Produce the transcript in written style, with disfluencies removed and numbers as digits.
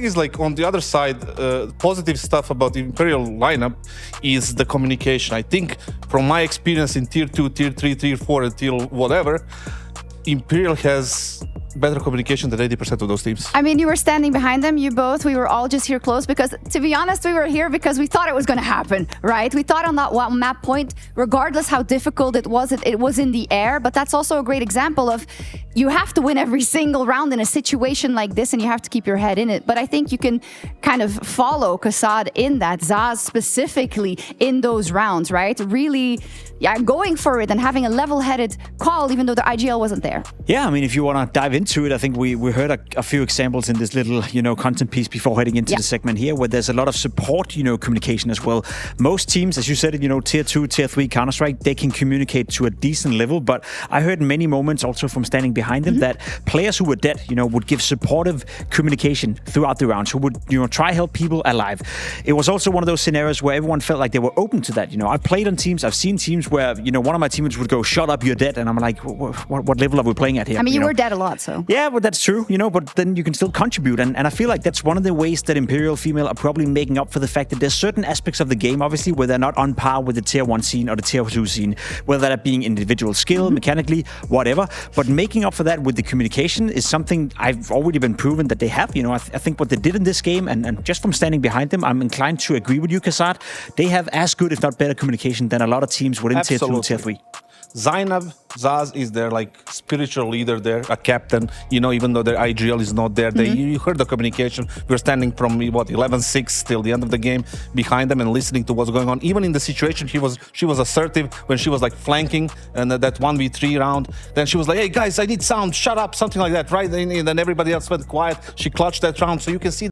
thing is, like, on the other side, positive stuff about the Imperial lineup is the communication. I think from my experience in Tier 2, Tier 3, Tier 4, and Tier whatever, Imperial has better communication than 80% of those teams. I mean, you were standing behind them, you both. We were all just here close because, to be honest, we were here because we thought it was going to happen, right? We thought on that one map point, regardless how difficult it was in the air. But that's also a great example of you have to win every single round in a situation like this, and you have to keep your head in it. But I think you can kind of follow Kassad in that, Zaz specifically in those rounds, right? Really, yeah, going for it and having a level-headed call, even though the IGL wasn't there. Yeah, I mean, if you want to dive into it, I think we heard a few examples in this little, content piece before heading into the segment here, where there's a lot of support, communication as well. Most teams, as you said, Tier 2, Tier 3 Counter-Strike, they can communicate to a decent level. But I heard many moments also from standing behind them that players who were dead, would give supportive communication throughout the rounds, who would, try help people alive. It was also one of those scenarios where everyone felt like they were open to that. I've played on teams, I've seen teams where, one of my teammates would go, "Shut up, you're dead." And I'm like, what level are we playing at here? I mean, you were dead a lot, so. Yeah, but that's true, but then you can still contribute. And I feel like that's one of the ways that Imperial Female are probably making up for the fact that there's certain aspects of the game, obviously, where they're not on par with the Tier 1 scene or the Tier 2 scene, whether that being individual skill, mechanically, whatever. But making up for that with the communication is something I've already been proven that they have. I think what they did in this game, and just from standing behind them, I'm inclined to agree with you, Kassad. They have as good, if not better, communication than a lot of teams within Tier 2, Tier 3. Zainab, Zaz is their spiritual leader there, a captain, even though their IGL is not there. You heard the communication. We're standing from 11-6 till the end of the game behind them and listening to what's going on. Even in the situation, she was assertive when she was flanking and that 1v3 round. Then she was like, "Hey guys, I need sound, shut up," something like that, right? And then everybody else went quiet. She clutched that round, so you can see